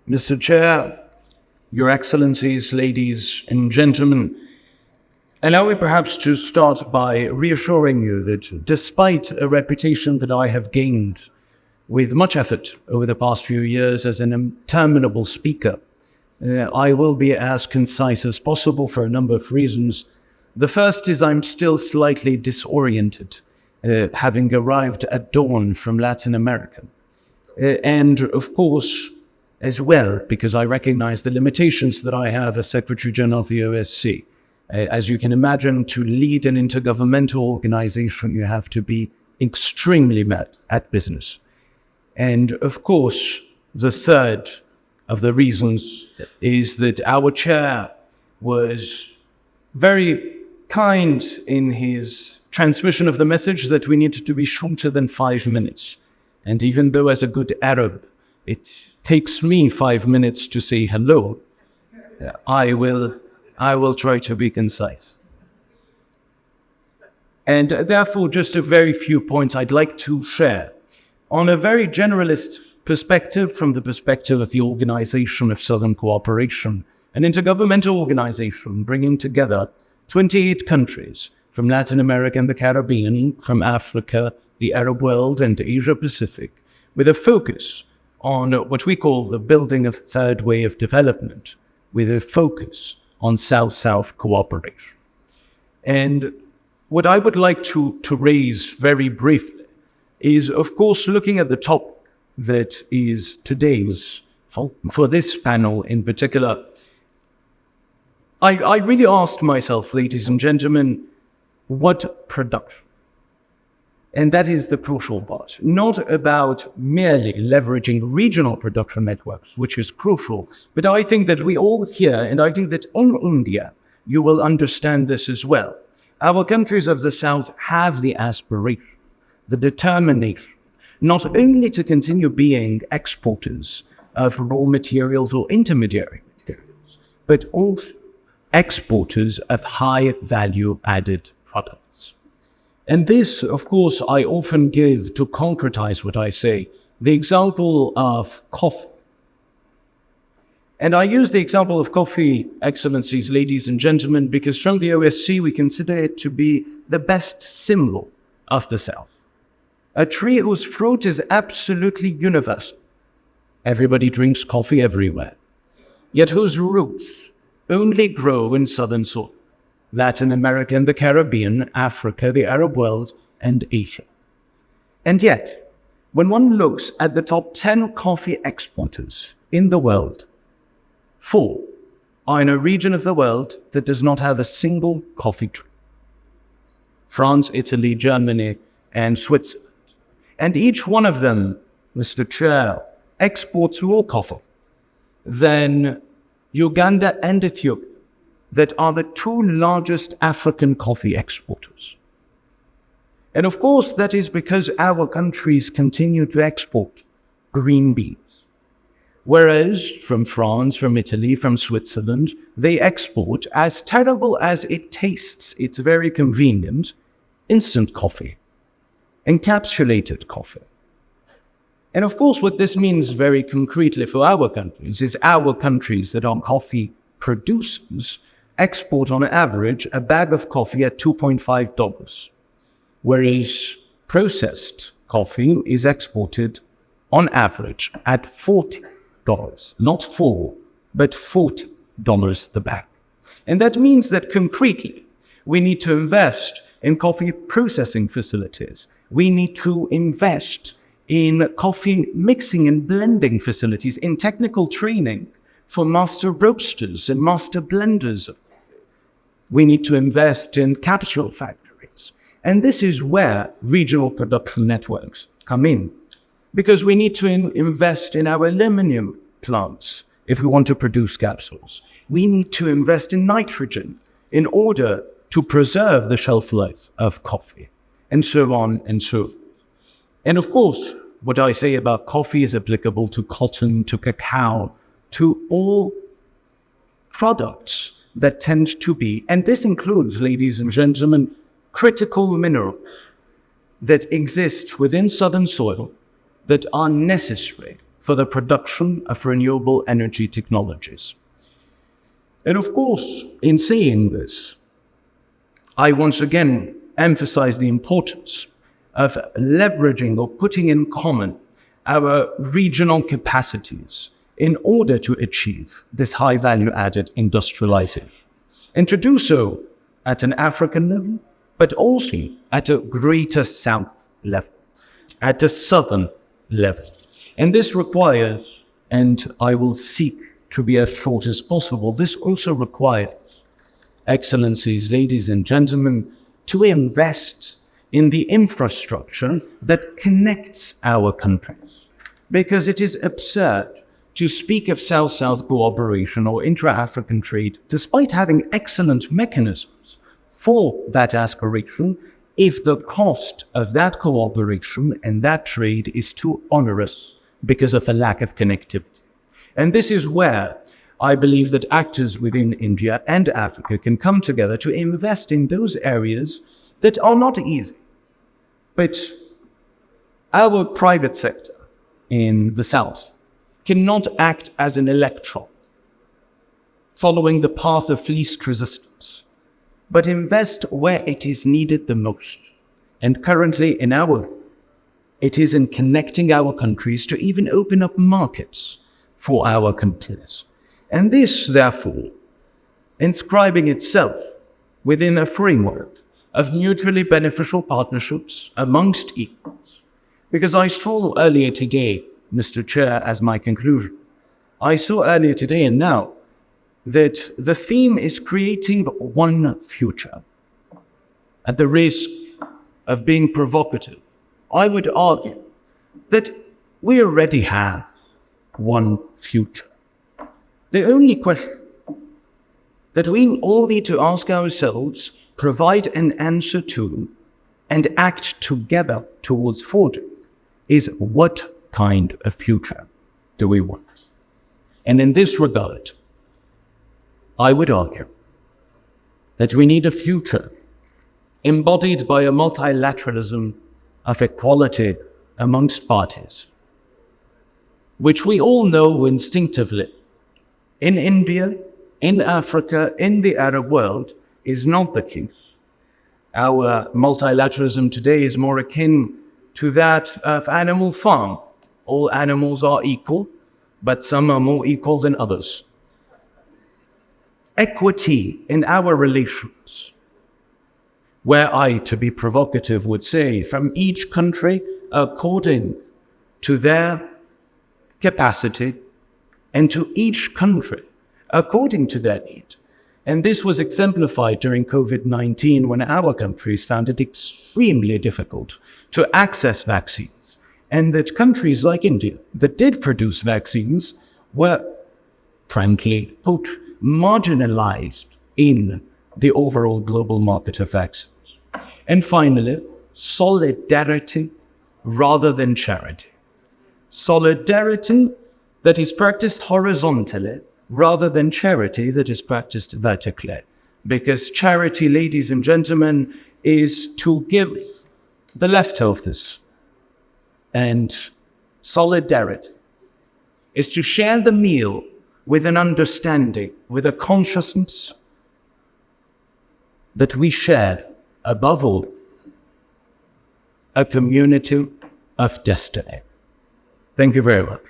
Mr. Chair, Your Excellencies, ladies and gentlemen, allow me perhaps to start by reassuring you that despite a reputation that I have gained with much effort over the past few years as an interminable speaker, I will be as concise as possible for a number of reasons. The first is I'm still slightly disoriented, having arrived at dawn from Latin America. And of course, as well, because I recognize the limitations that I have as Secretary-General of the OSCE. As you can imagine, to lead an intergovernmental organization, you have to be extremely met at business. And of course, the third of the reasons is that our chair was very kind in his transmission of the message that we needed to be shorter than 5 minutes. And even though as a good Arab, it takes me 5 minutes to say hello, I will try to be concise. And therefore, just a very few points I'd like to share. On a very generalist perspective, from the perspective of the Organization of Southern Cooperation, an intergovernmental organization bringing together 28 countries from Latin America and the Caribbean, from Africa, the Arab world, and Asia Pacific, with a focus on what we call the building of third way of development, with a focus on South-South cooperation. And what I would like to raise very briefly is, of course, looking at the topic that is today's, for this panel in particular. I really asked myself, ladies and gentlemen, what production? And that is the crucial part. Not about merely leveraging regional production networks, which is crucial, but I think that we all here, and I think that in India, you will understand this as well. Our countries of the South have the aspiration, the determination, not only to continue being exporters of raw materials or intermediary materials, but also exporters of high value added products. And this, of course, I often give to concretize what I say, the example of coffee. And I use the example of coffee, excellencies, ladies and gentlemen, because from the OSCE we consider it to be the best symbol of the South. A tree whose fruit is absolutely universal. Everybody drinks coffee everywhere, yet whose roots only grow in southern soil. Latin America and the Caribbean, Africa, the Arab world, and Asia. And yet, when one looks at the top 10 coffee exporters in the world, 4 are in a region of the world that does not have a single coffee tree. France, Italy, Germany, and Switzerland. And each one of them, Mr. Chair, exports more coffee than Uganda and Ethiopia, that are the 2 largest African coffee exporters. And of course, that is because our countries continue to export green beans. Whereas from France, from Italy, from Switzerland, they export, as terrible as it tastes, it's very convenient, instant coffee, encapsulated coffee. And of course, what this means very concretely for our countries is our countries that are coffee producers export on average a bag of coffee at $2.5, whereas processed coffee is exported on average at $40, not $4, but $40 the bag. And that means that concretely, we need to invest in coffee processing facilities. We need to invest in coffee mixing and blending facilities, in technical training for master roasters and master blenders. We need to invest in capsule factories. And this is where regional production networks come in, because we need to invest in our aluminum plants if we want to produce capsules. We need to invest in nitrogen in order to preserve the shelf life of coffee, and so on and so forth. And of course, what I say about coffee is applicable to cotton, to cacao, to all products that tend to be, and this includes, ladies and gentlemen, critical minerals that exist within southern soil that are necessary for the production of renewable energy technologies. And of course, in saying this, I once again emphasize the importance of leveraging or putting in common our regional capacities in order to achieve this high value added industrialization. And to do so at an African level, but also at a greater South level, at a Southern level. And this requires, and I will seek to be as short as possible, this also requires, Excellencies, ladies and gentlemen, to invest in the infrastructure that connects our countries. Because it is absurd to speak of South-South cooperation or intra-African trade, despite having excellent mechanisms for that aspiration, if the cost of that cooperation and that trade is too onerous because of a lack of connectivity. And this is where I believe that actors within India and Africa can come together to invest in those areas that are not easy. But our private sector in the South cannot act as an electron, following the path of least resistance, but invest where it is needed the most. And currently in it is in connecting our countries to even open up markets for our countries. And this, therefore, inscribing itself within a framework of mutually beneficial partnerships amongst equals. Because I saw earlier today, Mr. Chair, as my conclusion, I saw earlier today and now that the theme is creating one future. At the risk of being provocative, I would argue that we already have one future. The only question that we all need to ask ourselves, provide an answer to, and act together towards forging is what kind of future do we want? And in this regard, I would argue that we need a future embodied by a multilateralism of equality amongst parties, which we all know instinctively in India, in Africa, in the Arab world is not the case. Our multilateralism today is more akin to that of Animal Farm. All animals are equal, but some are more equal than others. Equity in our relations, where I, to be provocative, would say from each country according to their capacity and to each country according to their need. And this was exemplified during COVID-19 when our countries found it extremely difficult to access vaccines. And that countries like India that did produce vaccines were, frankly put, marginalized in the overall global market of vaccines. And finally, solidarity rather than charity. Solidarity that is practiced horizontally rather than charity that is practiced vertically. Because charity, ladies and gentlemen, is to give the leftovers. And solidarity is to share the meal with an understanding, with a consciousness that we share, above all, a community of destiny. Thank you very much.